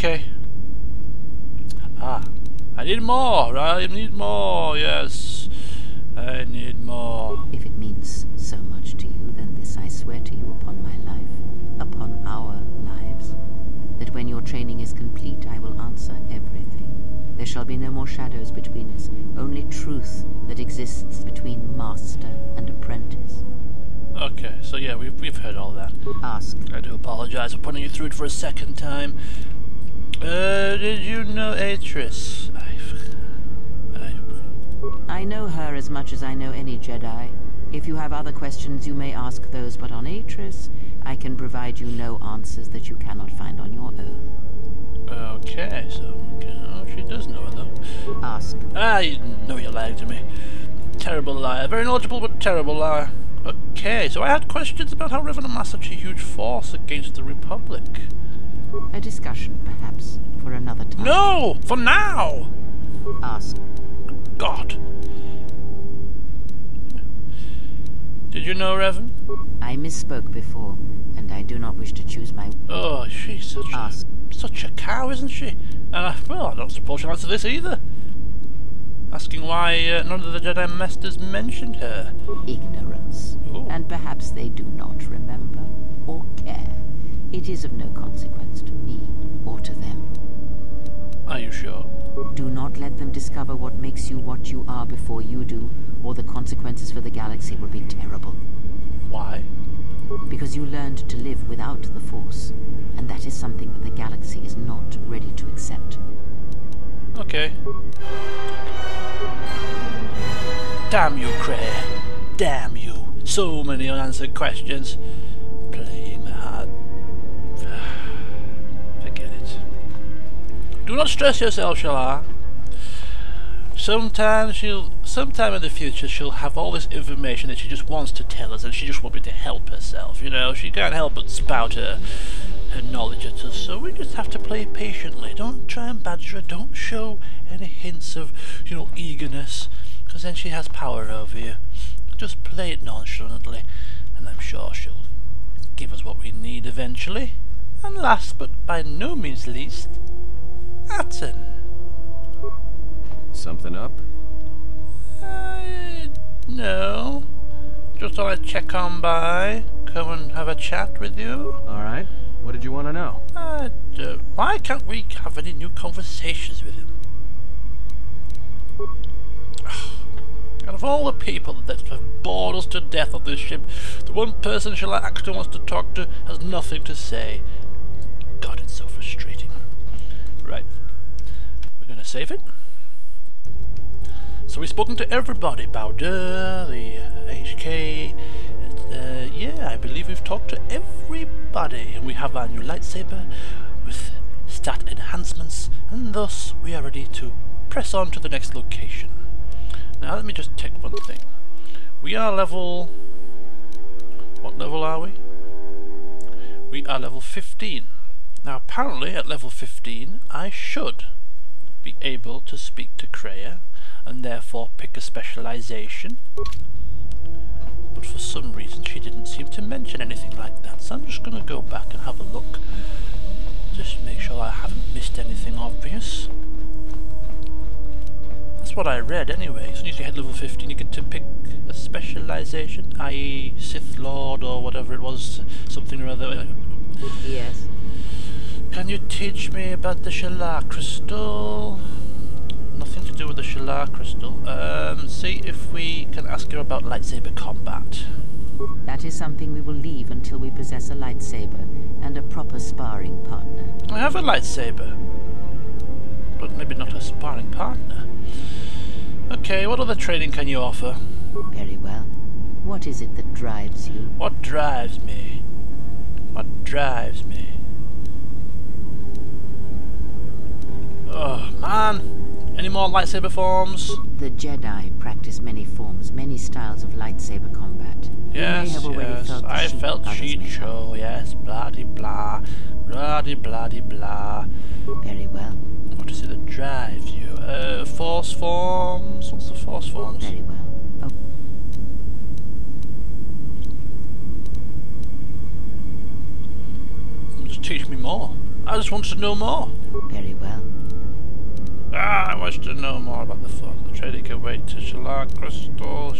Okay. Ah, I need more. I need more. Yes, I need more. If it means so much to you, then this I swear to you upon my life, upon our lives, that when your training is complete, I will answer everything. There shall be no more shadows between us, only truth that exists between master and apprentice. Okay, so yeah, we've heard all that. Ask. I do apologize for putting you through it for a second time. Did you know Atris? I know her as much as I know any Jedi. If you have other questions, you may ask those, but on Atris, I can provide you no answers that you cannot find on your own. Okay, so oh, she does know her though. Ask. Ah, you know you're lying to me. Terrible liar. Very knowledgeable, but terrible liar. Okay, so I had questions about how Revan amassed such a huge force against the Republic. A discussion, perhaps, for another time. No! For now! Ask. God. Did you know Revan? I misspoke before, and I do not wish to choose my... Oh, she's such a cow, isn't she? And well, I don't suppose she'll answer this either. Asking why none of the Jedi Masters mentioned her. Ignorance. Ooh. And perhaps they do not remember or care. It is of no consequence to me or to them. Are you sure? Do not let them discover what makes you what you are before you do, or the consequences for the galaxy will be terrible. Why? Because you learned to live without the Force, and that is something that the galaxy is not ready to accept. Okay. Damn you, Cray. Damn you. So many unanswered questions. Playing hard. Forget it. Do not stress yourself, Shala. Sometime in the future she'll have all this information that she just wants to tell us, and she just wants me to help herself, you know. She can't help but spout her knowledge at us, so we just have to play patiently. Don't try and badger her, don't show any hints of, you know, eagerness, because then she has power over you. Just play it nonchalantly, and I'm sure she'll give us what we need eventually. And last but by no means least, Atten. Something up? No. Just thought I'd check on by, come and have a chat with you. Alright. What did you want to know? Why can't we have any new conversations with him? Out of all the people that have bored us to death on this ship, the one person Shala actually wants to talk to has nothing to say. God, it's so frustrating. Right. We're gonna save it. So we've spoken to everybody, Bowder, the HK, yeah, I believe we've talked to everybody, and we have our new lightsaber with stat enhancements, and thus we are ready to press on to the next location. Now let me just check one thing. We are level... what level are we? We are level 15. Now apparently at level 15 I should be able to speak to Kreia, and therefore pick a specialization, but for some reason she didn't seem to mention anything like that, so I'm just going to go back and have a look, just to make sure I haven't missed anything obvious. That's what I read anyway. As soon as you hit level 15 you get to pick a specialization, i.e. Sith Lord or whatever it was, something or other. Yes. Can you teach me about the Shala crystal? Nothing to do with the Shala crystal. See if we can ask her about lightsaber combat. That is something we will leave until we possess a lightsaber and a proper sparring partner. I have a lightsaber, but maybe not a sparring partner. Okay, what other training can you offer? Very well. What is it that drives you? What drives me? What drives me? Oh, man. Any more lightsaber forms? The Jedi practice many forms, many styles of lightsaber combat. Yes, you may have already felt I felt Chicho, yes, blah-de blah, blah-de blah-de blah. Very well. What is it that drives you? Force forms? What's the force forms? Very well. Oh. I'm just teach me more. I just want to know more. Very well. I wish to know more about the Force. The trading can wait to Shalak Crystal.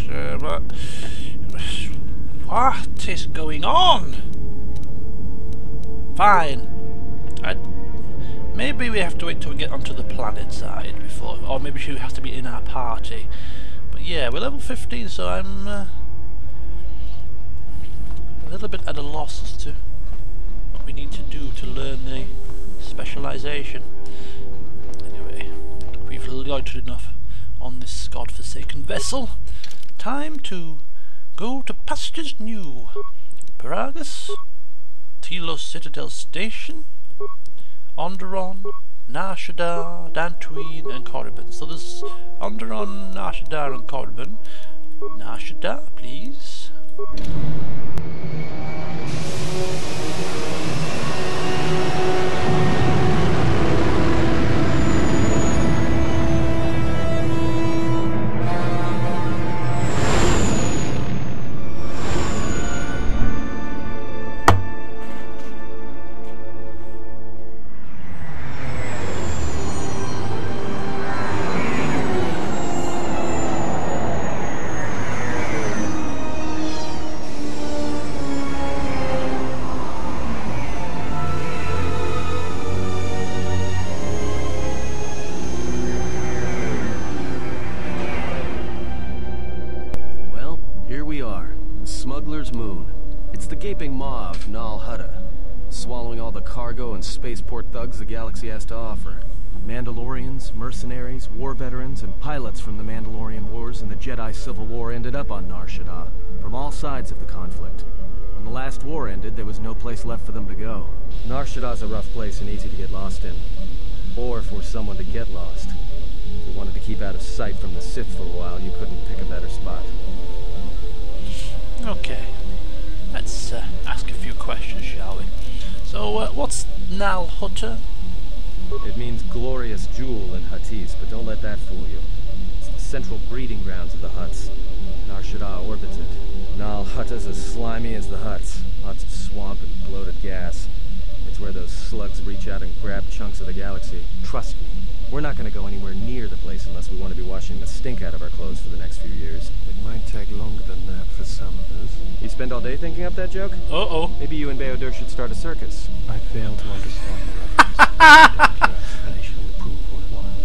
What is going on? Fine. Maybe we have to wait till we get onto the planet side before, or maybe she has to be in our party. But yeah, we're level 15, so I'm a little bit at a loss as to what we need to do to learn the specialization. Anyway, we've loitered enough on this godforsaken vessel. Time to go to pastures new. Paragus, Telos Citadel Station, Onderon, Nar Shaddaa, Dantooine, and Korriban. So there's Onderon, Nar Shaddaa, and Korriban. Nar Shaddaa, please. Gaping maw of Nar Shaddaa, swallowing all the cargo and spaceport thugs the galaxy has to offer. Mandalorians, mercenaries, war veterans, and pilots from the Mandalorian Wars and the Jedi Civil War ended up on Nar Shaddaa, from all sides of the conflict. When the last war ended, there was no place left for them to go. Nar Shaddaa's a rough place and easy to get lost in. Or for someone to get lost. If you wanted to keep out of sight from the Sith for a while, you couldn't pick a better spot. Okay. Let's ask a few questions, shall we? So, what's Nar Shaddaa? It means glorious jewel in Huttese, but don't let that fool you. It's the central breeding grounds of the Hutts. Nar Shaddaa orbits it. Nar Shaddaa's as slimy as the Hutts. Lots of swamp and bloated gas. It's where those slugs reach out and grab chunks of the galaxy. Trust me, we're not going to go anywhere near the place unless we want to be washing the stink out of our clothes for the next few years. It might take longer than that for some of us. You spend all day thinking up that joke? Uh-oh. Maybe you and Bayodur should start a circus. I fail to understand the reference. Your explanation will prove worthwhile.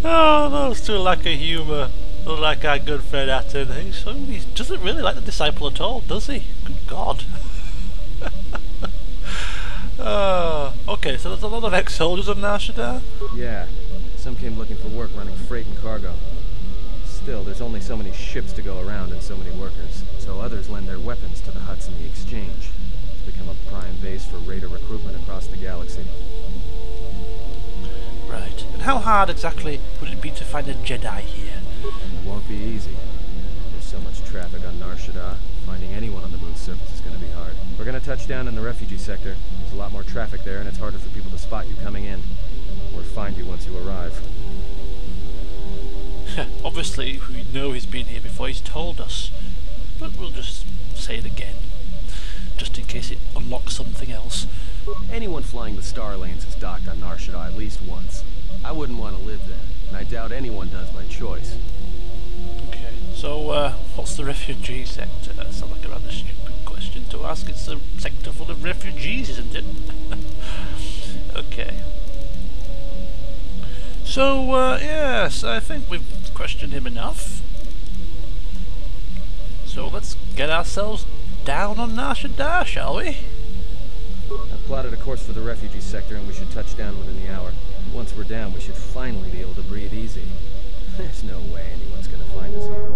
Oh, those two lack of humour. Like our good friend Atten. He doesn't really like the disciple at all, does he? Good God. Okay, so there's a lot of ex-soldiers on Nar Shaddaa? Yeah. Some came looking for work running freight and cargo. Still, there's only so many ships to go around and so many workers, so others lend their weapons to the Hutts in the exchange. It's become a prime base for raider recruitment across the galaxy. Right. And how hard exactly would it be to find a Jedi here? It won't be easy. There's so much traffic on Nar Shaddaa, finding anyone on the moon's surface is going to be hard. We're going to touch down in the refugee sector. There's a lot more traffic there, and it's harder for people to spot you coming in, or find you once you arrive. Obviously, we know he's been here before, he's told us. But we'll just say it again, just in case it unlocks something else. Anyone flying the Star Lanes has docked on Nar Shaddaa at least once. I wouldn't want to live there, and I doubt anyone does by choice. Okay, so what's the refugee sector? That sounds like a rather stupid question to ask. It's a sector full of refugees, isn't it? Okay. So, yes, I think we've questioned him enough. So let's get ourselves down on Nar Shaddaa, shall we? I've plotted a course for the refugee sector, and we should touch down within the hour. Once we're down, we should finally be able to breathe easy. There's no way anyone's gonna find us here.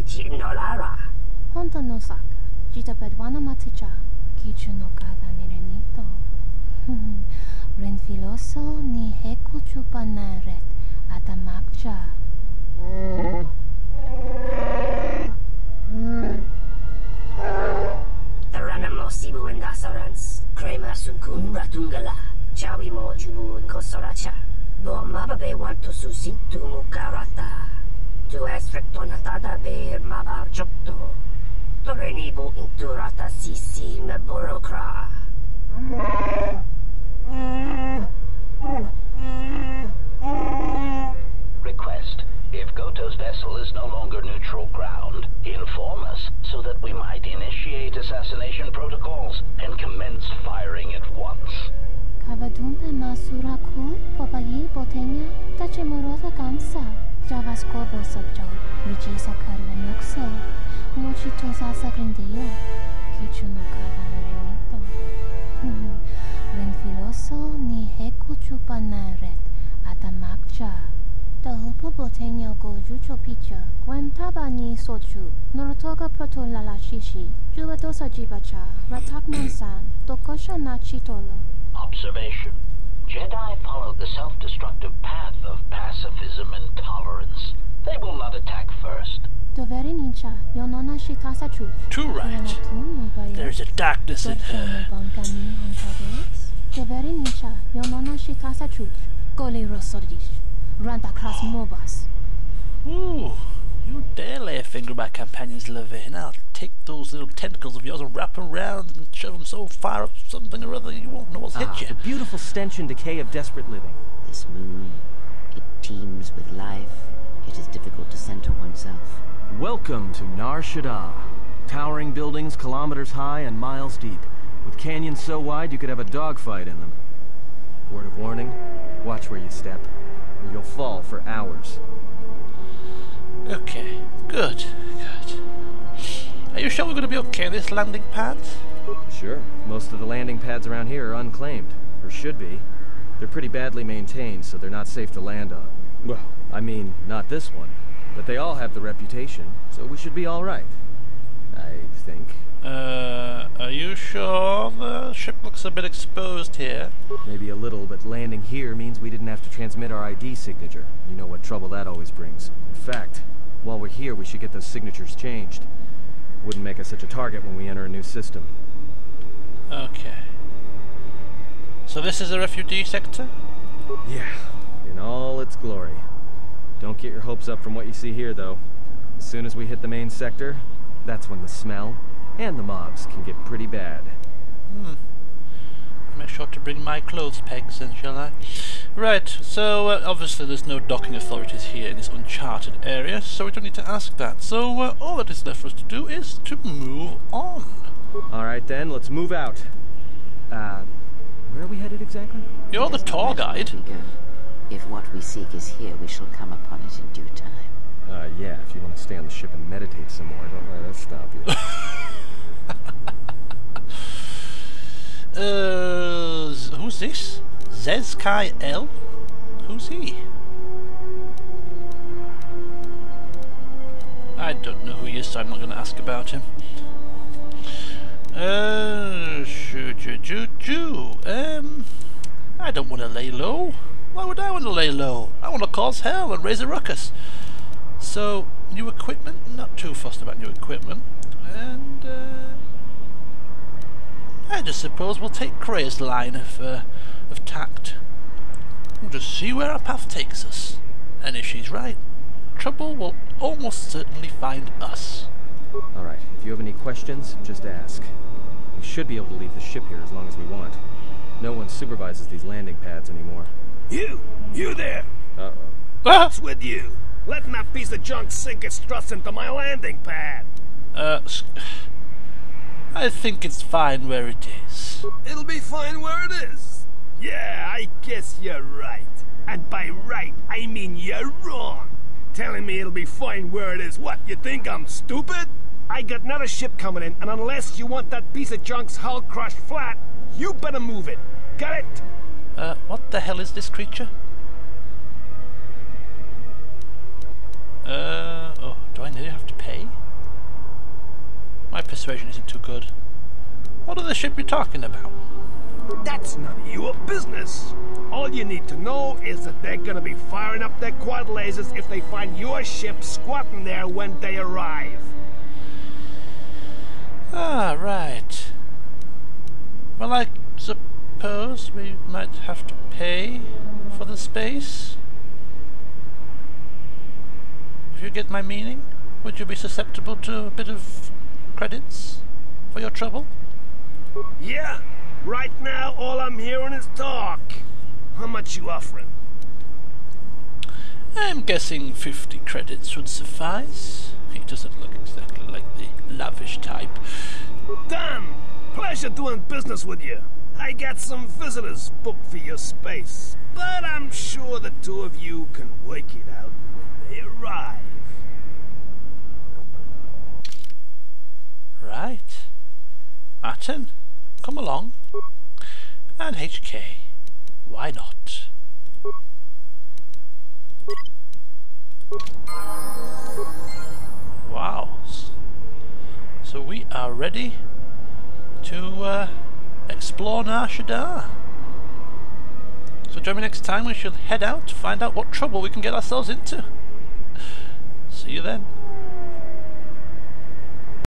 Iti Nolara. Honto no saka. Jita bedwana maticha. Kichu no kada mirenito. Renfiloso ni heku chupa naret. Atamakcha. Taranamo Sibu and Dasarans. Krema Sunkun Ratungala. Chawi mo Jubu and Kosoracha. Mababe want to susi to mukarata. To esfectonatada be maba chopto. To renibo inturata sisi meborokra. Request. If Goto's vessel is no longer neutral ground, inform us so that we might initiate assassination protocols and commence firing at once. Kavadumpe masuraku popayi botenya tachemorosa kamsa. Javaskobo subjo. Rijisa karvenokso. Mochito sasa grindeyo. Kichu no kada mirenito. Renfiloso ni heku chupa naret. Atamakcha. Tahupo botenyo go jucho picha. Gwentaba ni sochu. Norotoga proto lalashishi. Juvadosa jivacha. Ratakmansan. Tokosha na chitolo. Observation. Jedi follow the self-destructive path of pacifism and tolerance. They will not attack first. Doveri nincha. Yonona shitasa chuch. Too right. There's a darkness in her. Doveri nincha. Yonona shitasa chuch. Goli rosodish. Ranta cross mobas. Ooh, you dare lay a finger on my companion's liver, and I'll take those little tentacles of yours and wrap them around and shove them so far up something or other you won't know what's hit you. The beautiful stench and decay of desperate living. This moon, it teems with life. It is difficult to center oneself. Welcome to Nar Shaddaa. Towering buildings kilometers high and miles deep, with canyons so wide you could have a dogfight in them. Word of warning, watch where you step, or you'll fall for hours. Okay, good. Are you sure we're going to be okay, this landing pad? Sure. Most of the landing pads around here are unclaimed, or should be. They're pretty badly maintained, so they're not safe to land on. Well, I mean, not this one. But they all have the reputation, so we should be alright. I think. Are you sure the ship looks a bit exposed here? Maybe a little, but landing here means we didn't have to transmit our ID signature. You know what trouble that always brings. In fact, while we're here, we should get those signatures changed. Wouldn't make us such a target when we enter a new system. Okay. So this is a refugee sector? Yeah, in all its glory. Don't get your hopes up from what you see here, though. As soon as we hit the main sector, that's when the smell and the mobs can get pretty bad. I'll make sure to bring my clothes pegs then, shall I? Right, so obviously there's no docking authorities here in this uncharted area, so we don't need to ask that. So all that is left for us to do is to move on. Alright then, let's move out. Where are we headed exactly? You're the tour guide. We go. If what we seek is here, we shall come upon it in due time. Yeah, if you want to stay on the ship and meditate some more, don't let us stop you. Who's this? Zezkai L? Who's he? I don't know who he is, so I'm not going to ask about him. I don't want to lay low. Why would I want to lay low? I want to cause hell and raise a ruckus. So, new equipment? Not too fussed about new equipment. And, I just suppose we'll take Kray's line of tact. We'll just see where our path takes us. And if she's right, trouble will almost certainly find us. Alright, if you have any questions, just ask. We should be able to leave the ship here as long as we want. No one supervises these landing pads anymore. You there! Uh-oh. What's with you? Letting that piece of junk sink its thrust into my landing pad! I think it's fine where it is. It'll be fine where it is. Yeah, I guess you're right. And by right, I mean you're wrong. Telling me it'll be fine where it is. What, you think I'm stupid? I got another ship coming in, and unless you want that piece of junk's hull crushed flat, you better move it. Got it? What the hell is this creature? Oh, do I nearly have to pay? My persuasion isn't too good. What other ship are you talking about? That's none of your business. All you need to know is that they're gonna be firing up their quad lasers if they find your ship squatting there when they arrive. Ah, right. Well, I suppose we might have to pay for the space. If you get my meaning, would you be susceptible to a bit of credits for your trouble? Yeah, right now all I'm hearing is talk. How much you offering? I'm guessing 50 credits would suffice. He doesn't look exactly like the lavish type. Done! Pleasure doing business with you. I got some visitors booked for your space, but I'm sure the two of you can work it out when they arrive. Right. Martin, come along. And HK, why not? Wow. So we are ready to explore Nar Shaddaa. So join me next time. We shall head out to find out what trouble we can get ourselves into. See you then.